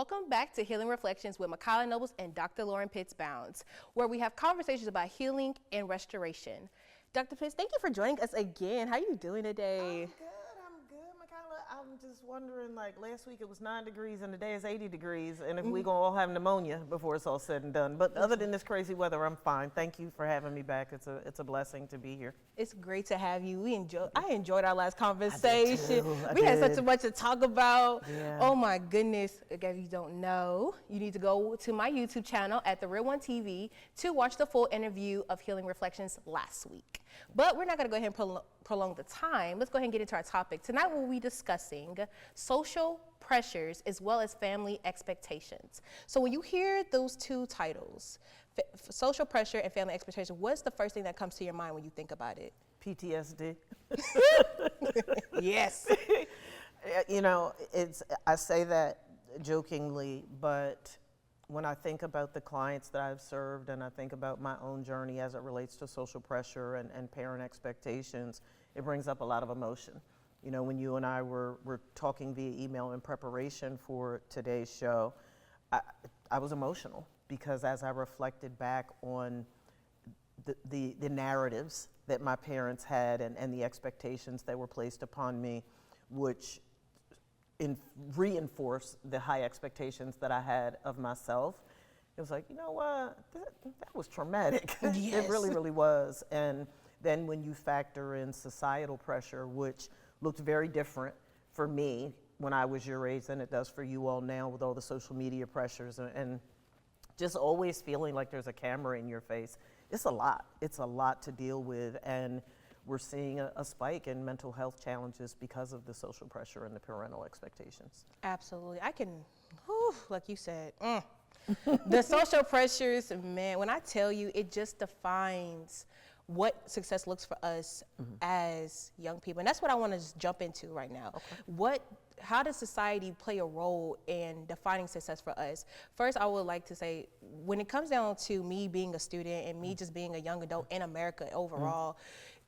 Welcome back to Healing Reflections with Michaelia Nobles and Dr. Lauren Pitts-Bounds, where we have conversations about healing and restoration. Dr. Pitts, thank you for joining us again. How are you doing today? I'm good, Michaelia. I'm just wondering, like last week it was 9 degrees and today it's 80 degrees, and if we gonna all have pneumonia before it's all said and done. But other than this crazy weather, I'm fine. Thank you for having me back. It's a blessing to be here. It's great to have you. I enjoyed our last conversation. I had did. such much to talk about. Yeah. Oh my goodness. If you don't know, you need to go to my YouTube channel at The Real One TV to watch the full interview of Healing Reflections last week. But we're not going to go ahead and prolong the time. Let's go ahead and get into our topic. Tonight we'll be discussing social pressures as well as family expectations. So when you hear those two titles, social pressure and family expectation, what's the first thing that comes to your mind when you think about it? PTSD. Yes. You know, I say that jokingly, but when I think about the clients that I've served and I think about my own journey as it relates to social pressure and parent expectations, it brings up a lot of emotion. You know, when you and I were talking via email in preparation for today's show, I was emotional because as I reflected back on the narratives that my parents had and the expectations that were placed upon me, which reinforce the high expectations that I had of myself. It was like, you know what, that was traumatic. Yes. It really, really was. And then when you factor in societal pressure, which looked very different for me when I was your age than it does for you all now with all the social media pressures and just always feeling like there's a camera in your face. It's a lot. It's a lot to deal with. And we're seeing a spike in mental health challenges because of the social pressure and the parental expectations. Absolutely. Like you said, the social pressures, man, when I tell you, it just defines what success looks for us as young people. And that's what I want to just jump into right now. Okay. How does society play a role in defining success for us? First, I would like to say, when it comes down to me being a student and me just being a young adult in America overall,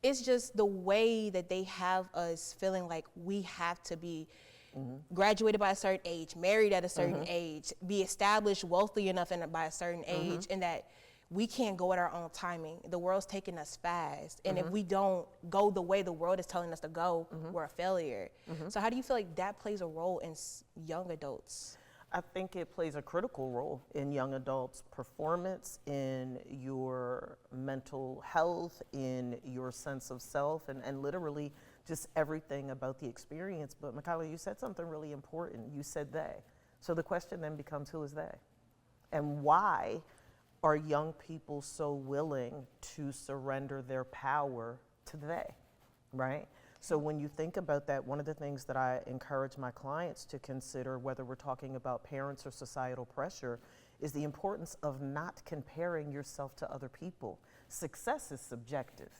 it's just the way that they have us feeling like we have to be graduated by a certain age, married at a certain age, be established wealthy enough by a certain age, and that we can't go at our own timing. The world's taking us fast. And if we don't go the way the world is telling us to go, we're a failure. So how do you feel like that plays a role in young adults? I think it plays a critical role in young adults' performance, in your mental health, in your sense of self, and literally just everything about the experience. But Michaelia, you said something really important. You said they. So the question then becomes, who is they? And why are young people so willing to surrender their power to they, right? So when you think about that, one of the things that I encourage my clients to consider, whether we're talking about parents or societal pressure, is the importance of not comparing yourself to other people. Success is subjective,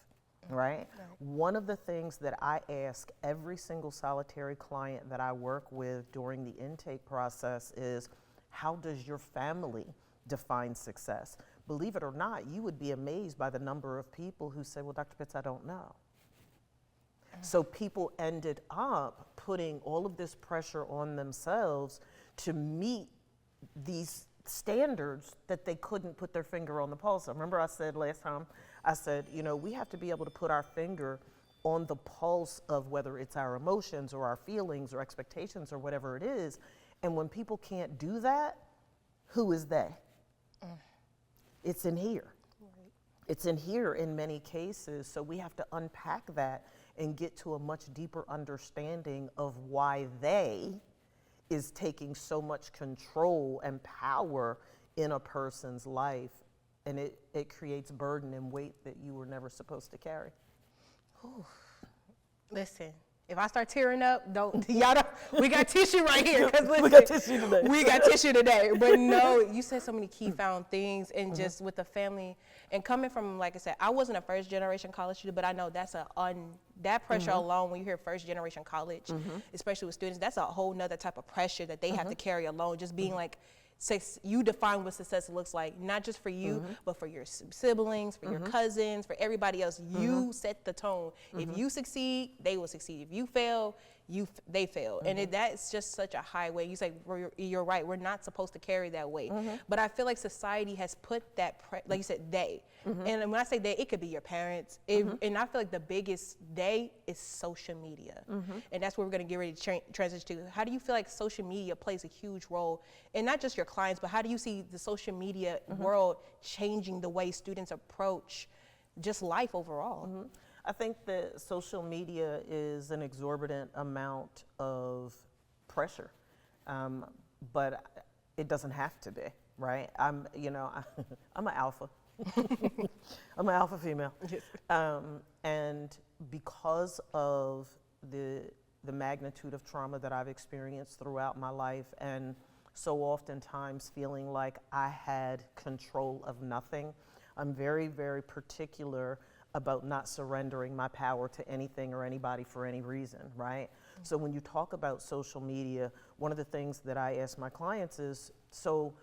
right? One of the things that I ask every single solitary client that I work with during the intake process is, how does your family define success? Believe it or not, you would be amazed by the number of people who say, well, Dr. Pitts, I don't know. So people ended up putting all of this pressure on themselves to meet these standards that they couldn't put their finger on the pulse of. Remember I said last time, I said, you know, we have to be able to put our finger on the pulse of whether it's our emotions or our feelings or expectations or whatever it is. And when people can't do that, who is they? It's in here. Right. It's in here in many cases. So we have to unpack that and get to a much deeper understanding of why they is taking so much control and power in a person's life. And it creates burden and weight that you were never supposed to carry. Ooh. Listen. If I start tearing up, we got tissue right here. Listen, we got tissue today. We got tissue today. But no, you said so many key found things, and just with the family, and coming from, like I said, I wasn't a first generation college student, but I know that's that pressure alone, when you hear first generation college, especially with students, that's a whole nother type of pressure that they have to carry alone, just being like, you define what success looks like, not just for you, but for your siblings, for your cousins, for everybody else. You set the tone. If you succeed, they will succeed. If you fail, they failed. And that's just such a high weight. You say, you're right, we're not supposed to carry that weight. But I feel like society has put that, like you said, they. And when I say they, it could be your parents. And I feel like the biggest they is social media. And that's where we're gonna get ready to transition to. How do you feel like social media plays a huge role, and not just your clients, but how do you see the social media world changing the way students approach just life overall? I think that social media is an exorbitant amount of pressure, but it doesn't have to be, right? I'm an alpha. I'm an alpha female. And because of the magnitude of trauma that I've experienced throughout my life, and so oftentimes feeling like I had control of nothing, I'm very, very particular about not surrendering my power to anything or anybody for any reason, right? So when you talk about social media, one of the things that I ask my clients is, so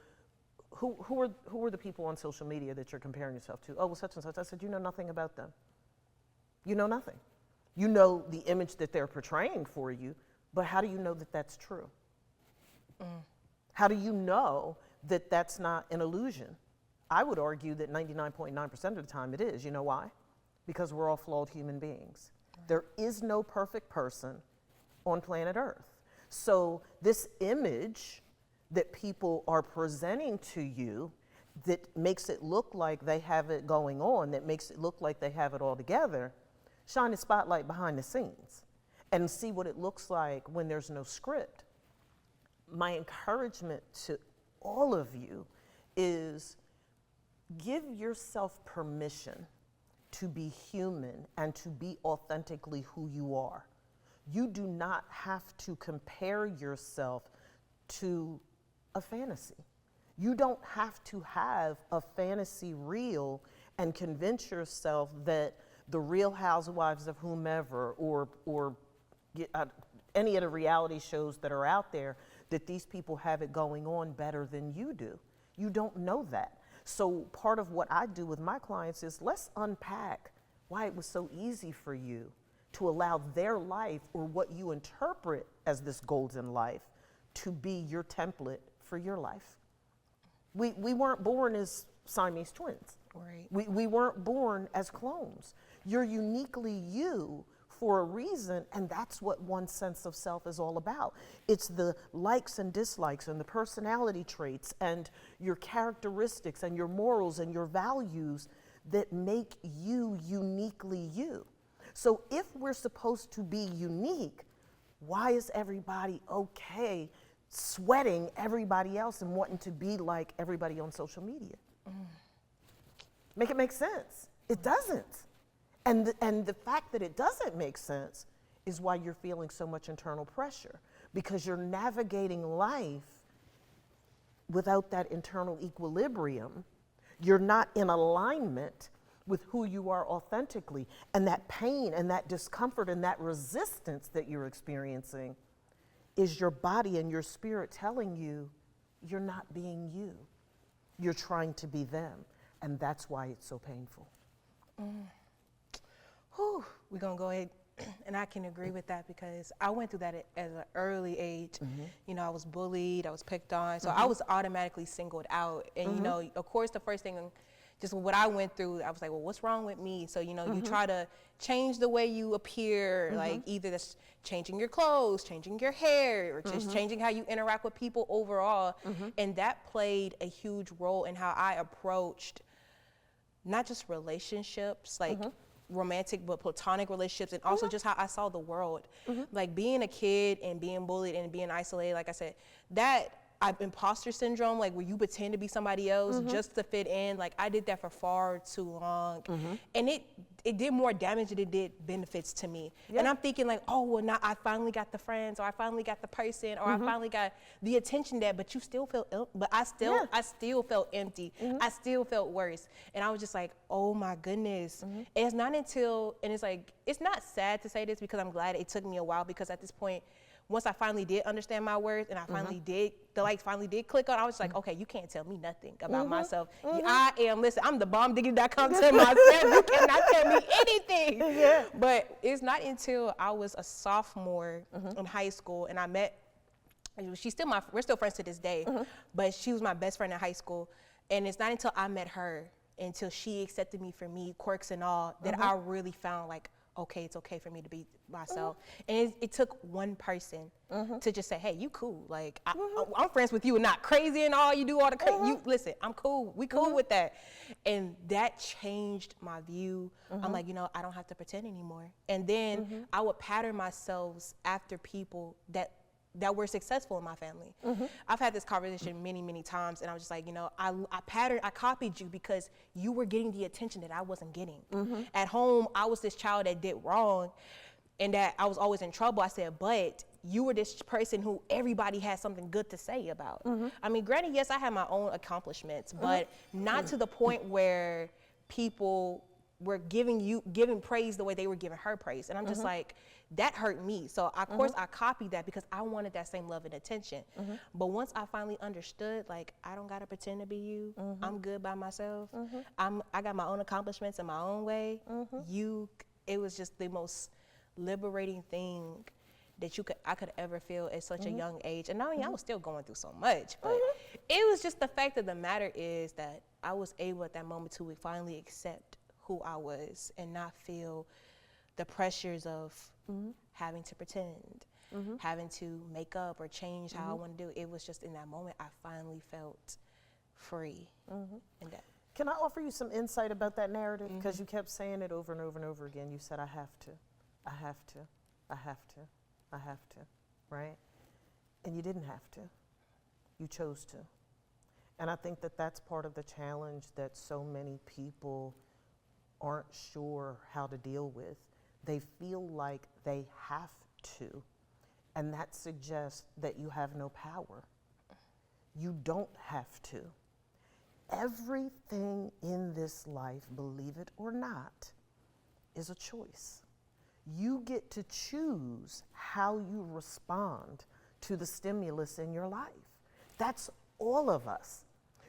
who are the people on social media that you're comparing yourself to? Oh, well, such and such. I said, you know nothing about them. You know nothing. You know the image that they're portraying for you, but how do you know that that's true? How do you know that that's not an illusion? I would argue that 99.9% of the time it is. You know why? Because we're all flawed human beings. Right. There is no perfect person on planet Earth. So this image that people are presenting to you that makes it look like they have it going on, that makes it look like they have it all together, shine a spotlight behind the scenes and see what it looks like when there's no script. My encouragement to all of you is give yourself permission to be human and to be authentically who you are. You do not have to compare yourself to a fantasy. You don't have to have a fantasy reel and convince yourself that the Real Housewives of whomever or any of the reality shows that are out there, that these people have it going on better than you do. You don't know that. So part of what I do with my clients is let's unpack why it was so easy for you to allow their life or what you interpret as this golden life to be your template for your life. We weren't born as Siamese twins. Right. We weren't born as clones. You're uniquely you for a reason, and that's what one sense of self is all about. It's the likes and dislikes and the personality traits and your characteristics and your morals and your values that make you uniquely you. So if we're supposed to be unique, why is everybody okay sweating everybody else and wanting to be like everybody on social media? Make it make sense. It doesn't. And the fact that it doesn't make sense is why you're feeling so much internal pressure, because you're navigating life without that internal equilibrium. You're not in alignment with who you are authentically. And that pain and that discomfort and that resistance that you're experiencing is your body and your spirit telling you you're not being you. You're trying to be them. And that's why it's so painful. We're going to go ahead, and I can agree with that because I went through that at an early age. You know, I was bullied, I was picked on, so I was automatically singled out. And, you know, of course, the first thing, just what I went through, I was like, well, what's wrong with me? So, you know, you try to change the way you appear, like either that's changing your clothes, changing your hair, or just changing how you interact with people overall. And that played a huge role in how I approached not just relationships, like romantic but platonic relationships, and also just how I saw the world. Like being a kid and being bullied and being isolated, like I said, that imposter syndrome, like where you pretend to be somebody else just to fit in, like I did that for far too long. And it did more damage than it did benefits to me. And I'm thinking like, oh, well, now I finally got the friends, or I finally got the person, or I finally got the attention but you still feel but I still felt empty. I still felt worse. And I was just like, oh my goodness. And it's not until, and it's like, it's not sad to say this because I'm glad it took me a while, because at this point, once I finally did understand my worth and I finally did, the lights finally did click on, I was like, okay, you can't tell me nothing about myself. Listen, I'm the bombdiggity.com to myself. You cannot tell me anything. Yeah. But it's not until I was a sophomore in high school and I met, we're still friends to this day, but she was my best friend in high school. And it's not until I met her, until she accepted me for me, quirks and all, that I really found like, okay, it's okay for me to be myself. And it took one person to just say, hey, you cool. Like, I'm friends with you and not crazy and all. You do all the crazy. You listen, I'm cool. We cool with that. And that changed my view. I'm like, I don't have to pretend anymore. And then I would pattern myself after people that were successful in my family. I've had this conversation many, many times, and I was just like, I copied you because you were getting the attention that I wasn't getting. At home, I was this child that did wrong and that I was always in trouble. I said, but you were this person who everybody had something good to say about. I mean, granted, yes, I had my own accomplishments, but not to the point where people were giving praise the way they were giving her praise. And I'm just like, that hurt me. So of course I copied that because I wanted that same love and attention. But once I finally understood, like, I don't gotta pretend to be you. I'm good by myself. I got my own accomplishments in my own way. It was just the most liberating thing that I could ever feel at such a young age. And I was still going through so much, but it was just the fact of the matter is that I was able at that moment to finally accept who I was and not feel the pressures of having to pretend, having to make up or change how I want to do. It was just in that moment I finally felt free. And that. Can I offer you some insight about that narrative? Because you kept saying it over and over and over again. You said, I have to, I have to, I have to, I have to, right? And you didn't have to. You chose to. And I think that that's part of the challenge that so many people aren't sure how to deal with. They feel like they have to, and that suggests that you have no power. You don't have to. Everything in this life, believe it or not, is a choice. You get to choose how you respond to the stimulus in your life. That's all of us.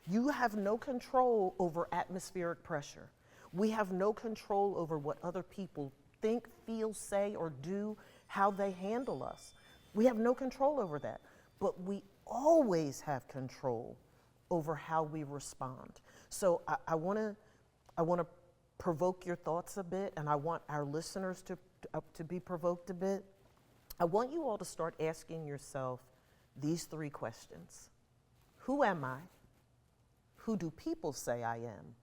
You have no control over atmospheric pressure. We have no control over what other people think, feel, say, or do, how they handle us. We have no control over that. But we always have control over how we respond. So I want to provoke your thoughts a bit, and I want our listeners to be provoked a bit. I want you all to start asking yourself these 3 questions. Who am I? Who do people say I am?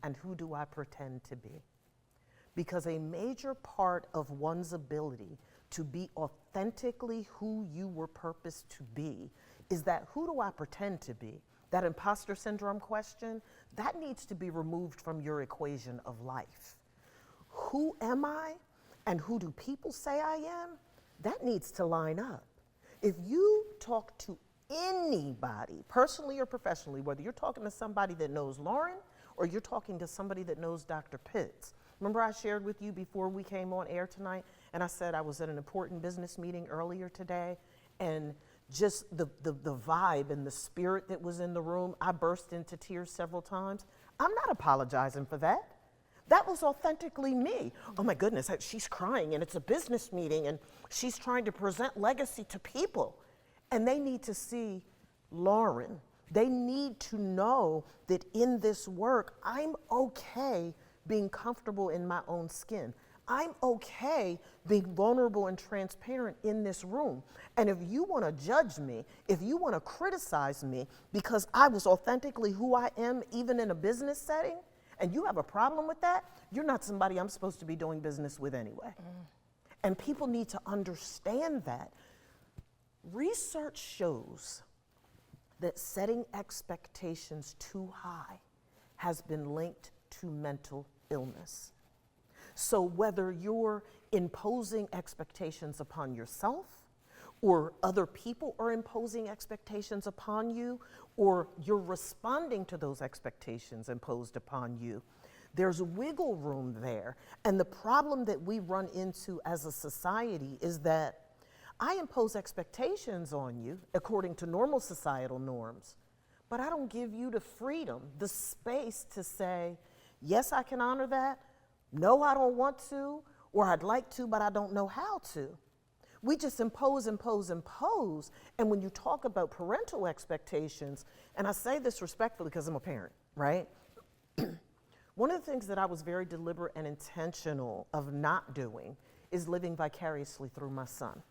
And who do I pretend to be? Because a major part of one's ability to be authentically who you were purposed to be is that who do I pretend to be? That imposter syndrome question, that needs to be removed from your equation of life. Who am I and who do people say I am? That needs to line up. If you talk to anybody, personally or professionally, whether you're talking to somebody that knows Lauren or you're talking to somebody that knows Dr. Pitts. Remember I shared with you before we came on air tonight, and I said I was at an important business meeting earlier today, and just the vibe and the spirit that was in the room, I burst into tears several times. I'm not apologizing for that. That was authentically me. Oh my goodness, she's crying, and it's a business meeting, and she's trying to present legacy to people. And they need to see Lauren. They need to know that in this work, I'm okay being comfortable in my own skin. I'm okay being vulnerable and transparent in this room. And if you want to judge me, if you want to criticize me because I was authentically who I am, even in a business setting, and you have a problem with that, you're not somebody I'm supposed to be doing business with anyway. And people need to understand that. Research shows that setting expectations too high has been linked to mental illness. So whether you're imposing expectations upon yourself, or other people are imposing expectations upon you, or you're responding to those expectations imposed upon you, there's wiggle room there. And the problem that we run into as a society is that I impose expectations on you according to normal societal norms, but I don't give you the freedom, the space to say, yes, I can honor that. No, I don't want to, or I'd like to, but I don't know how to. We just impose. And when you talk about parental expectations, and I say this respectfully because I'm a parent, right? One of the things that I was very deliberate and intentional of not doing is living vicariously through my son.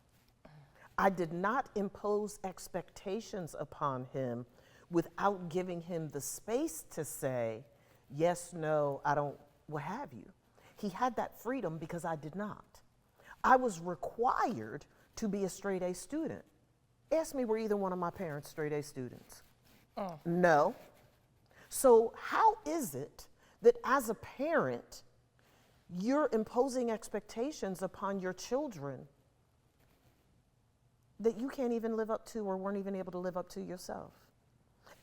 I did not impose expectations upon him without giving him the space to say, yes, no, I don't, what have you. He had that freedom because I did not. I was required to be a straight A student. Ask me, were either one of my parents straight A students? No. So how is it that as a parent, you're imposing expectations upon your children that you can't even live up to or weren't even able to live up to yourself?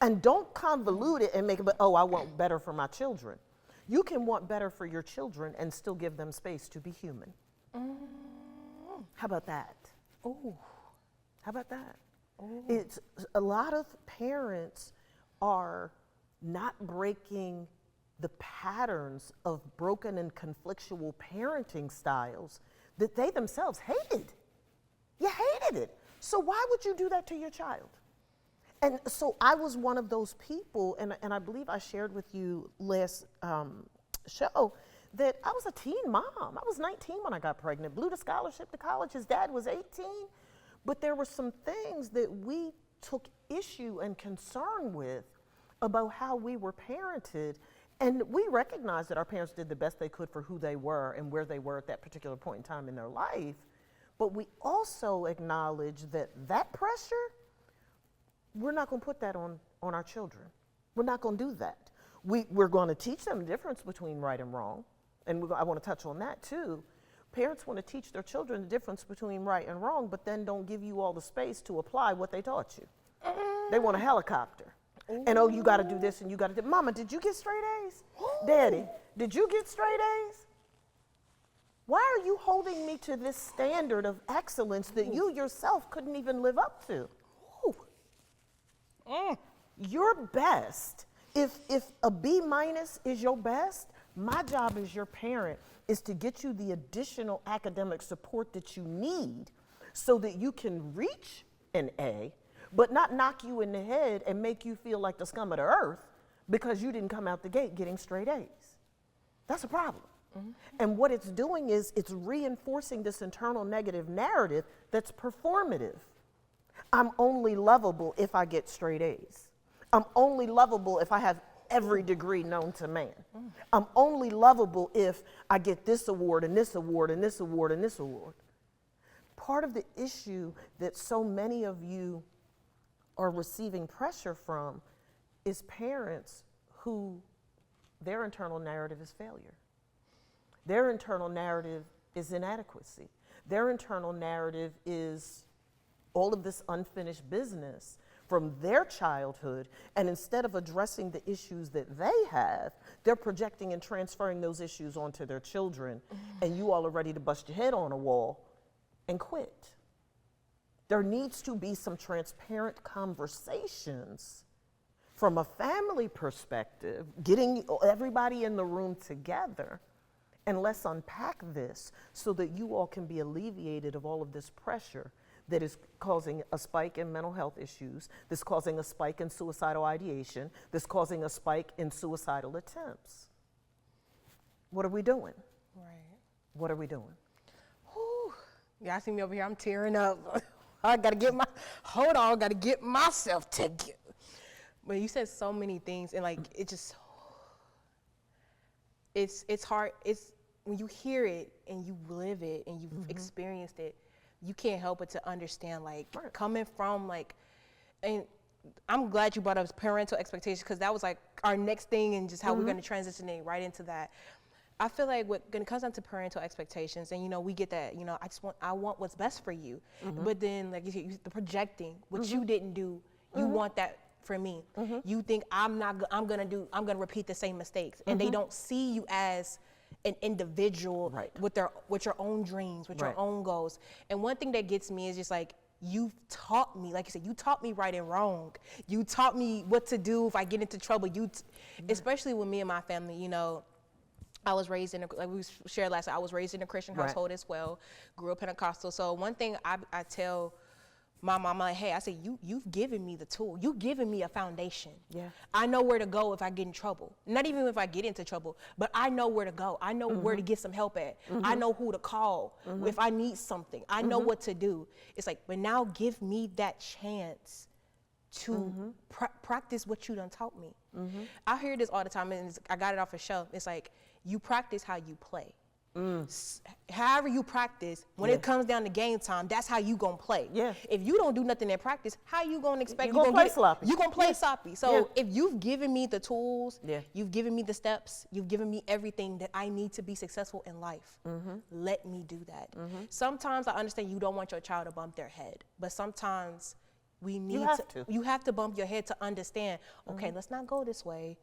And don't convolute it and make it, oh, I want better for my children. You can want better for your children and still give them space to be human. How about that? Oh, How about that? It's a lot of parents are not breaking the patterns of broken and conflictual parenting styles that they themselves hated. You hated it. So why would you do that to your child? And so I was one of those people, and I believe I shared with you last show that I was a teen mom. I was 19 when I got pregnant, blew the scholarship to college. His dad was 18. But there were some things that we took issue and concern with about how we were parented. And we recognized that our parents did the best they could for who they were and where they were at that particular point in time in their life. But we also acknowledge that that pressure, we're not going to put that on our children. We're not going to do that. We're going to teach them the difference between right and wrong. And I want to touch on that too. Parents want to teach their children the difference between right and wrong, but then don't give you all the space to apply what they taught you. They want a helicopter. And oh, you got to do this and you got to do. Mama, did you get straight A's? Daddy, did you get straight A's? Why are you holding me to this standard of excellence that you yourself couldn't even live up to? Your best, if a B minus is your best, my job as your parent is to get you the additional academic support that you need so that you can reach an A, but not knock you in the head and make you feel like the scum of the earth because you didn't come out the gate getting straight A's. That's a problem. And what it's doing is it's reinforcing this internal negative narrative that's performative. I'm only lovable if I get straight A's. I'm only lovable if I have every degree known to man. I'm only lovable if I get this award and this award and this award and this award. Part of the issue that so many of you are receiving pressure from is parents who their internal narrative is failure. Their internal narrative is inadequacy. Their internal narrative is all of this unfinished business from their childhood, and instead of addressing the issues that they have, they're projecting and transferring those issues onto their children, and you all are ready to bust your head on a wall and quit. There needs to be some transparent conversations from a family perspective, getting everybody in the room together, and let's unpack this so that you all can be alleviated of all of this pressure that is causing a spike in mental health issues, that's causing a spike in suicidal ideation, that's causing a spike in suicidal attempts. What are we doing? right. What are we doing? Whew. Y'all see me over here, I'm tearing up. I gotta get myself together. But you said so many things, and like, it just, it's hard. It's when you hear it and you live it and you've experienced it, you can't help but to understand, like, coming from, like, and I'm glad you brought up parental expectations, because that was like our next thing, and just how we're going to transition right into that. I feel like when it comes down to parental expectations, and, you know, we get that, you know, I want what's best for you, but then, like, the projecting what you didn't do, you want that for me. You think I'm gonna repeat the same mistakes, and they don't see you as an individual Right. with your own dreams, with Right. your own goals. And one thing that gets me is just like, you've taught me, like you said, you taught me right and wrong. You taught me what to do if I get into trouble. Especially with me and my family, you know, I was raised in, like we shared last night, I was raised in a Christian Right. household as well, grew up Pentecostal. So one thing I tell my mom, like, hey, I said, you've given me the tool. You've given me a foundation. Yeah. I know where to go if I get in trouble. Not even if I get into trouble, but I know where to go. I know where to get some help at. I know who to call if I need something. I know what to do. It's like, but now give me that chance to practice what you done taught me. I hear this all the time, and I got it off a show. It's like, you practice how you play. However you practice, when it comes down to game time, that's how you gonna play. Yeah. If you don't do nothing in practice, how you gonna expect You gonna play get it? sloppy. You gonna play Yeah. sloppy. So Yeah. if you've given me the tools, Yeah. you've given me the steps, you've given me everything that I need to be successful in life, let me do that. Sometimes I understand you don't want your child to bump their head, but sometimes we need you have to bump your head to understand, okay, let's not go this way.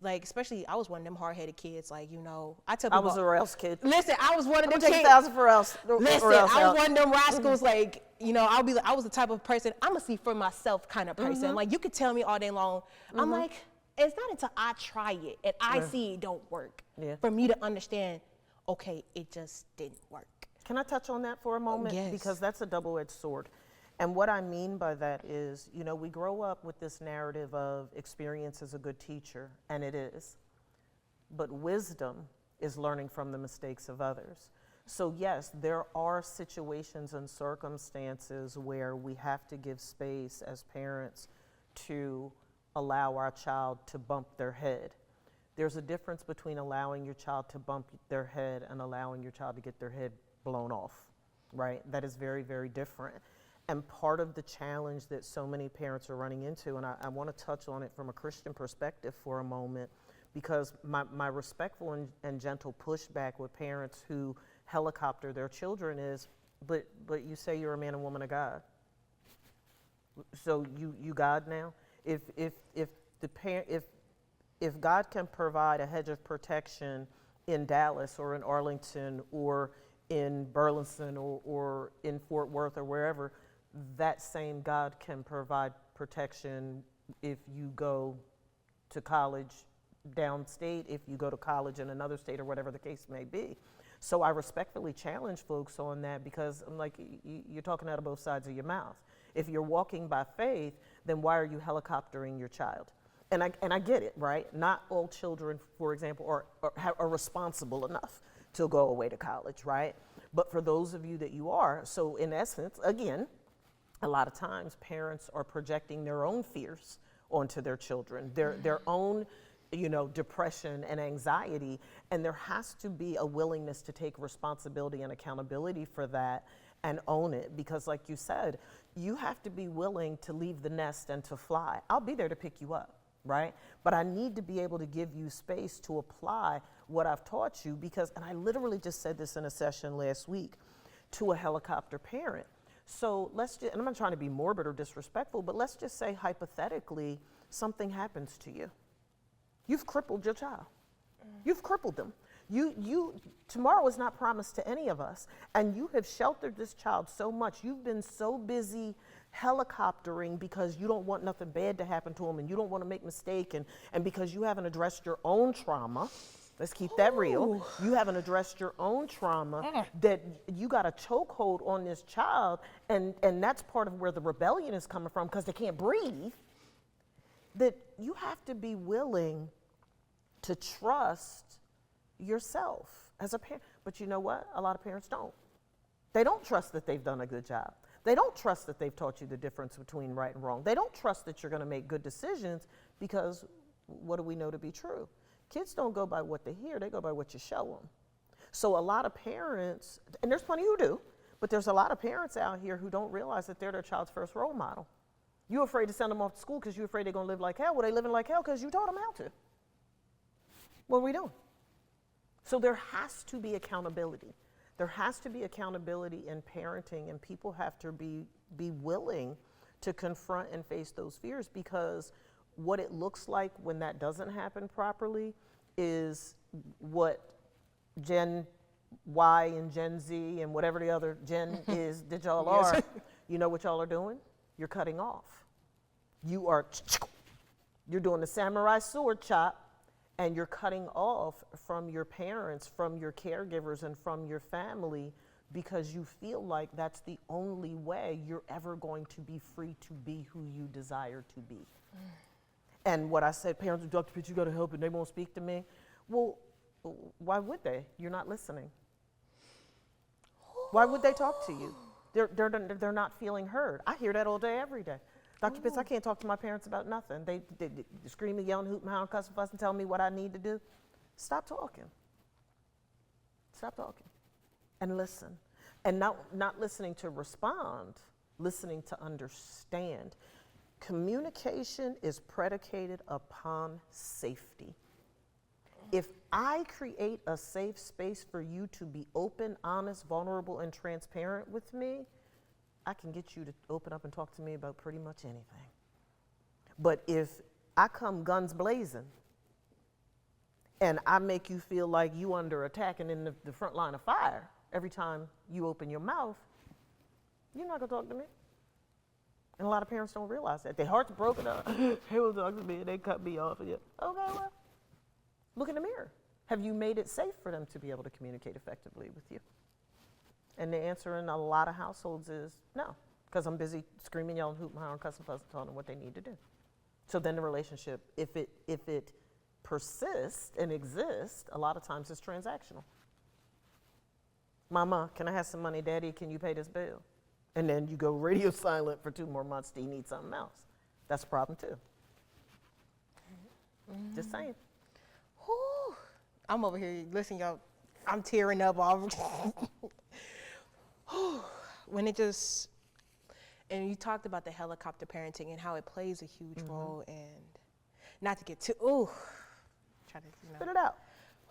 Like, especially, I was one of them hard-headed kids, like, you know, I tell I people, was a rails kid. listen, I was one of them Take kids. 1,000 for else. Listen, I was one of them rascals, like, you know, I was the type of person, I'm gonna see for myself kind of person. Like, you could tell me all day long. I'm like, it's not until I try it and I see it don't work for me to understand, okay, it just didn't work. Can I touch on that for a moment? Yes. Because that's a double-edged sword. And what I mean by that is, you know, we grow up with this narrative of experience is a good teacher, and it is. But wisdom is learning from the mistakes of others. So yes, there are situations and circumstances where we have to give space as parents to allow our child to bump their head. There's a difference between allowing your child to bump their head and allowing your child to get their head blown off, right? That is very, very different. And part of the challenge that so many parents are running into, and I want to touch on it from a Christian perspective for a moment, because my respectful and gentle pushback with parents who helicopter their children is, but you say you're a man and woman of God. So you God now? If God can provide a hedge of protection in Dallas or in Arlington or in Burleson or in Fort Worth or wherever, that same God can provide protection if you go to college downstate, if you go to college in another state, or whatever the case may be. So I respectfully challenge folks on that, because I'm like, you're talking out of both sides of your mouth. If you're walking by faith, then why are you helicoptering your child? And I get it, right? Not all children, for example, are responsible enough to go away to college, right? But for those of you that you are, so in essence, again, a lot of times parents are projecting their own fears onto their children, their own, you know, depression and anxiety, and there has to be a willingness to take responsibility and accountability for that and own it, because like you said, you have to be willing to leave the nest and to fly. I'll be there to pick you up, right? But I need to be able to give you space to apply what I've taught you, because, and I literally just said this in a session last week to a helicopter parent. So let's just, and I'm not trying to be morbid or disrespectful, but let's just say hypothetically something happens to you. You've crippled your child. You've crippled them. Tomorrow is not promised to any of us, and you have sheltered this child so much. You've been so busy helicoptering because you don't want nothing bad to happen to them, and you don't want to make a mistake, and because you haven't addressed your own trauma. Let's keep that real. You haven't addressed your own trauma, that you got a chokehold on this child, and that's part of where the rebellion is coming from, because they can't breathe. That you have to be willing to trust yourself as a parent. But you know what? A lot of parents don't. They don't trust that they've done a good job. They don't trust that they've taught you the difference between right and wrong. They don't trust that you're going to make good decisions, because what do we know to be true? Kids don't go by what they hear, they go by what you show them. So a lot of parents, and there's plenty who do, but there's a lot of parents out here who don't realize that they're their child's first role model. You're afraid to send them off to school because you're afraid they're going to live like hell. Well, they living like hell because you taught them how to. What are we doing? So there has to be accountability. There has to be accountability in parenting, and people have to be willing to confront and face those fears, because what it looks like when that doesn't happen properly is what Gen Y and Gen Z and whatever the other Gen is that y'all Yes. are, you know what y'all are doing? You're cutting off. You're doing the samurai sword chop, and you're cutting off from your parents, from your caregivers, and from your family because you feel like that's the only way you're ever going to be free to be who you desire to be. And what I said, parents, Dr. Pitts, you got to help, and they won't speak to me. Well, why would they? You're not listening. Why would they talk to you? They're not feeling heard. I hear that all day, every day. Dr. Pitts, I can't talk to my parents about nothing. They scream and yell and hoot and hound, cuss and fuss and tell me what I need to do. Stop talking. Stop talking. And listen. And not listening to respond, listening to understand. Communication is predicated upon safety. If I create a safe space for you to be open, honest, vulnerable, and transparent with me, I can get you to open up and talk to me about pretty much anything. But if I come guns blazing and I make you feel like you under attack and in the front line of fire every time you open your mouth, you're not gonna talk to me. And a lot of parents don't realize that. Their heart's broken up. They will talk to me and they cut me off. And okay, well, look in the mirror. Have you made it safe for them to be able to communicate effectively with you? And the answer in a lot of households is no, because I'm busy screaming, yelling, hooting, hollering, cussing, fussing, telling them what they need to do. So then the relationship, if it persists and exists, a lot of times it's transactional. Mama, can I have some money? Daddy, can you pay this bill? And then you go radio silent for 2 more months. Do you need something else? That's a problem too. Just saying. Whew. I'm over here, listen, y'all, I'm tearing up all when it just, and you talked about the helicopter parenting and how it plays a huge role, and not to get too, try to, Spit it out.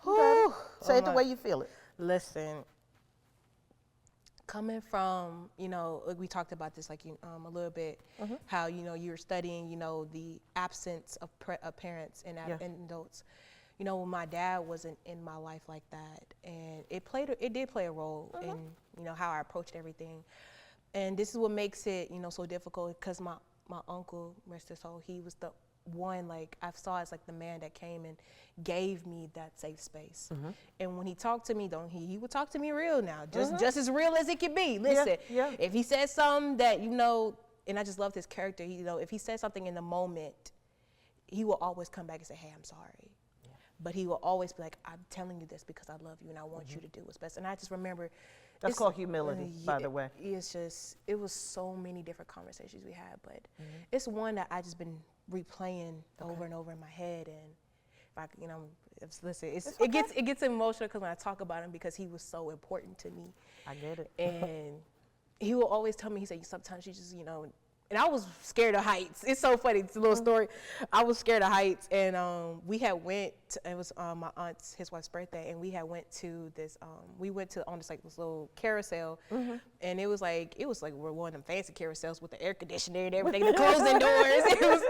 Whew. Say it the way you feel it. Listen, coming from, like we talked about this, like, a little bit, how, you're studying, the absence of parents and adults. When my dad wasn't in my life like that, and it did play a role in, how I approached everything. And this is what makes it, so difficult, because my uncle, rest his soul, he was the one, like, I saw as like the man that came and gave me that safe space. And when he talked to me, he would talk to me real now, just as real as it could be. Listen, if he said something that, and I just loved his character, if he said something in the moment, he will always come back and say, hey, I'm sorry. But he will always be like, I'm telling you this because I love you and I want you to do what's best. And I just remember. That's called humility, by the way. It was so many different conversations we had, but it's one that I just been replaying over and over in my head. And if I, listen, it gets emotional because when I talk about him, because he was so important to me. I get it. And he will always tell me, he said, sometimes you just, and I was scared of heights. It's so funny. It's a little story. I was scared of heights, and it was my aunt's, his wife's birthday, and we went to this, on this little carousel, and it was like we're one of them fancy carousels with the air conditioner and everything, the closing doors.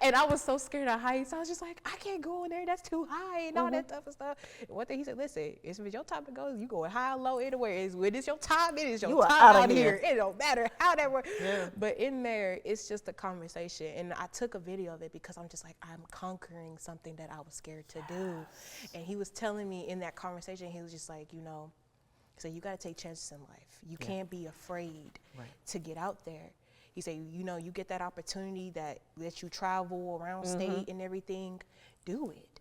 And I was so scared of heights. I was just like, I can't go in there. That's too high and all that stuff and stuff. And one thing he said, listen, it's your time to go. You going high or low anywhere. When it's your time, it is your time out here. It don't matter how that works. Yeah. But in there, it's just a conversation. And I took a video of it because I'm just like, I'm conquering something that I was scared to do. And he was telling me in that conversation, he was just like, so you got to take chances in life. You can't be afraid to get out there. He said, you get that opportunity that you travel around state and everything, do it.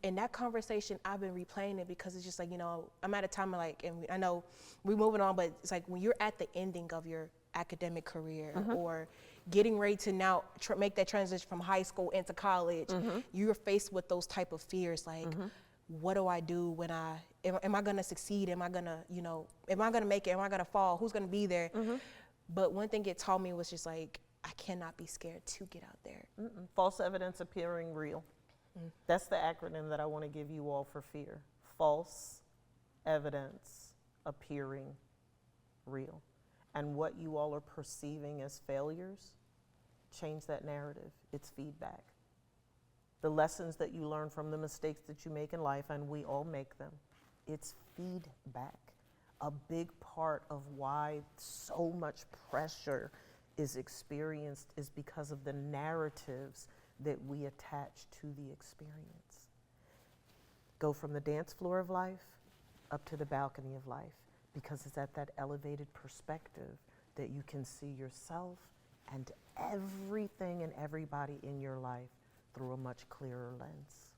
And that conversation, I've been replaying it because it's just like, I'm at a time of like, and I know we're moving on, but it's like when you're at the ending of your academic career or getting ready to now make that transition from high school into college, you're faced with those type of fears, like, what do I do when am I gonna succeed? Am I gonna, am I gonna make it? Am I gonna fall? Who's gonna be there? But one thing it taught me was just like, I cannot be scared to get out there. False evidence appearing real. That's the acronym that I want to give you all for fear. False evidence appearing real. And what you all are perceiving as failures, change that narrative. It's feedback. The lessons that you learn from the mistakes that you make in life, and we all make them, It's feedback. A big part of why so much pressure is experienced is because of the narratives that we attach to the experience. Go from the dance floor of life up to the balcony of life, because it's at that elevated perspective that you can see yourself and everything and everybody in your life through a much clearer lens.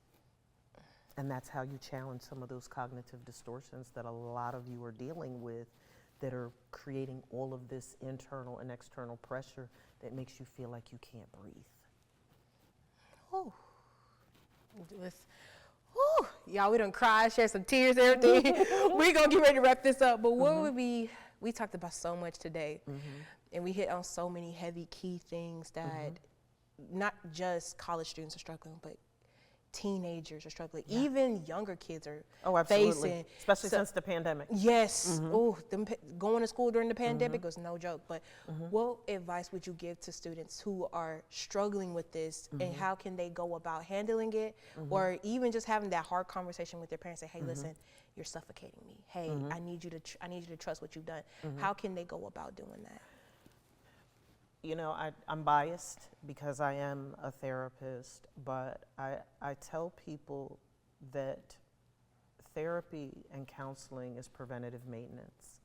And that's how you challenge some of those cognitive distortions that a lot of you are dealing with, that are creating all of this internal and external pressure that makes you feel like you can't breathe. Whew. Y'all, we done cried, shed some tears, everything. We gonna get ready to wrap this up. But what would be, we talked about so much today, and we hit on so many heavy key things that not just college students are struggling, but teenagers are struggling. Even younger kids are facing. Especially since the pandemic. Yes. Going to school during the pandemic was no joke. But what advice would you give to students who are struggling with this, and how can they go about handling it, or even just having that hard conversation with their parents? Say, hey, listen, you're suffocating me. Hey, I need you to trust what you've done. How can they go about doing that? You know, I'm biased because I am a therapist, but I tell people that therapy and counseling is preventative maintenance.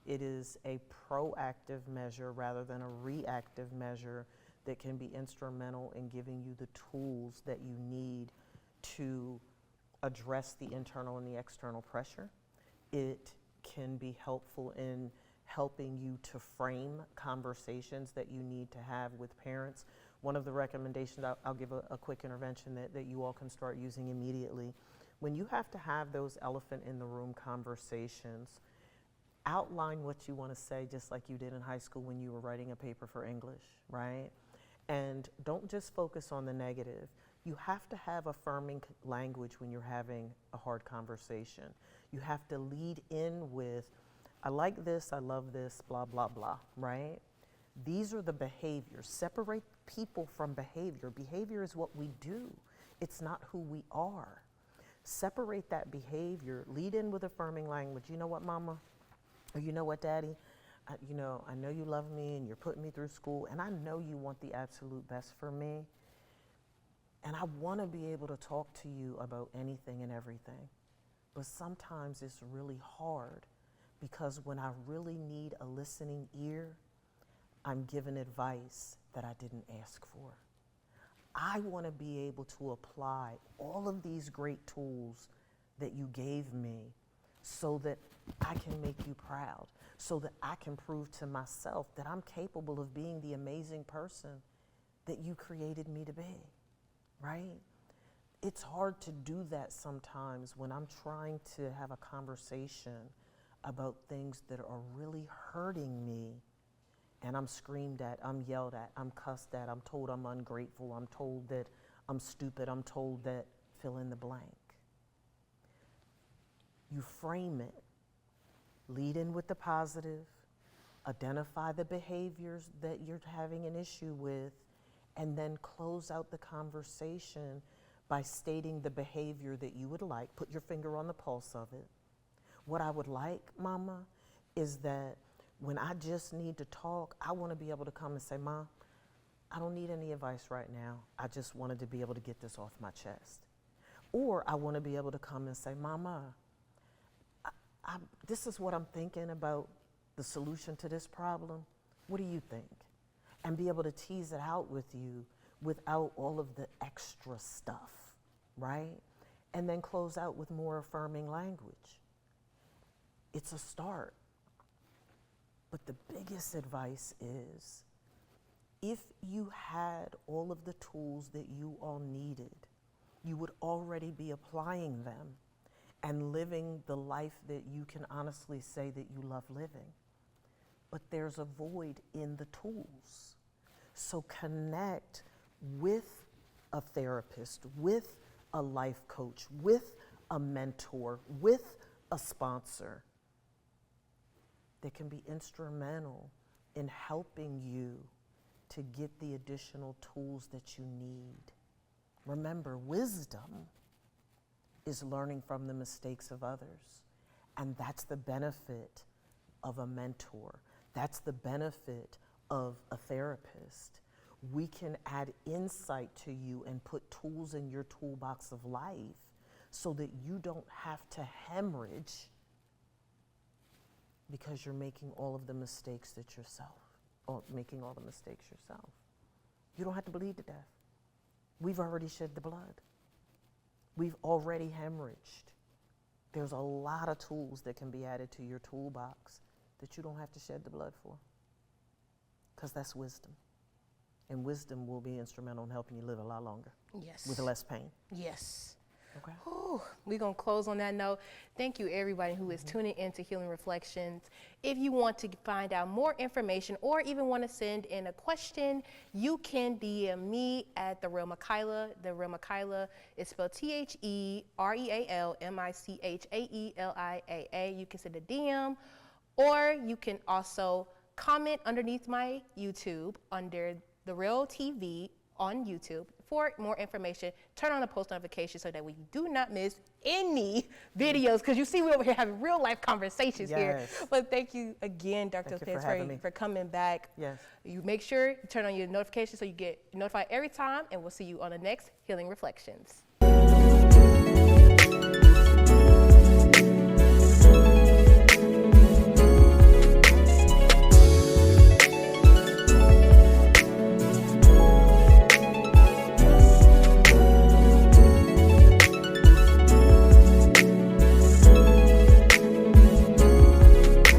It is a proactive measure rather than a reactive measure that can be instrumental in giving you the tools that you need to address the internal and the external pressure. It can be helpful in helping you to frame conversations that you need to have with parents. One of the recommendations, I'll give a quick intervention that you all can start using immediately. When you have to have those elephant in the room conversations, outline what you want to say, just like you did in high school when you were writing a paper for English, right? And don't just focus on the negative. You have to have affirming language when you're having a hard conversation. You have to lead in with, I like this, I love this, blah, blah, blah, right? These are the behaviors. Separate people from behavior. Behavior is what we do. It's not who we are. Separate that behavior. Lead in with affirming language. You know what, mama? Or you know what, daddy? I know you love me and you're putting me through school, and I know you want the absolute best for me. And I want to be able to talk to you about anything and everything. But sometimes it's really hard, because when I really need a listening ear, I'm given advice that I didn't ask for. I want to be able to apply all of these great tools that you gave me so that I can make you proud, so that I can prove to myself that I'm capable of being the amazing person that you created me to be, right? It's hard to do that sometimes when I'm trying to have a conversation about things that are really hurting me, and I'm screamed at, I'm yelled at, I'm cussed at, I'm told I'm ungrateful, I'm told that I'm stupid, I'm told that fill in the blank. You frame it, lead in with the positive, identify the behaviors that you're having an issue with, and then close out the conversation by stating the behavior that you would like. Put your finger on the pulse of it. What I would like, mama, is that when I just need to talk, I want to be able to come and say, Ma, I don't need any advice right now. I just wanted to be able to get this off my chest. Or I want to be able to come and say, Mama, this is what I'm thinking about the solution to this problem. What do you think? And be able to tease it out with you without all of the extra stuff, right? And then close out with more affirming language. It's a start. But the biggest advice is, if you had all of the tools that you all needed, you would already be applying them and living the life that you can honestly say that you love living. But there's a void in the tools. So connect with a therapist, with a life coach, with a mentor, with a sponsor that can be instrumental in helping you to get the additional tools that you need. Remember, wisdom is learning from the mistakes of others. And that's the benefit of a mentor. That's the benefit of a therapist. We can add insight to you and put tools in your toolbox of life so that you don't have to hemorrhage because you're making all of the mistakes making all the mistakes yourself. You don't have to bleed to death. We've already shed the blood. We've already hemorrhaged. There's a lot of tools that can be added to your toolbox that you don't have to shed the blood for, because that's wisdom. And wisdom will be instrumental in helping you live a lot longer. Yes. With less pain. Yes. Okay. We're going to close on that note. Thank you, everybody who is tuning in to Healing Reflections. If you want to find out more information or even want to send in a question, you can DM me at The Real Michaelia. The Real Michaelia is spelled TheRealMichaelia. You can send a DM, or you can also comment underneath my YouTube under The Real TV on YouTube for more information. Turn on the post notifications so that we do not miss any videos, because you see we over here having real life conversations here. But thank you again, Dr. Pitts, for coming back. Yes. You make sure you turn on your notifications so you get notified every time, and we'll see you on the next Healing Reflections.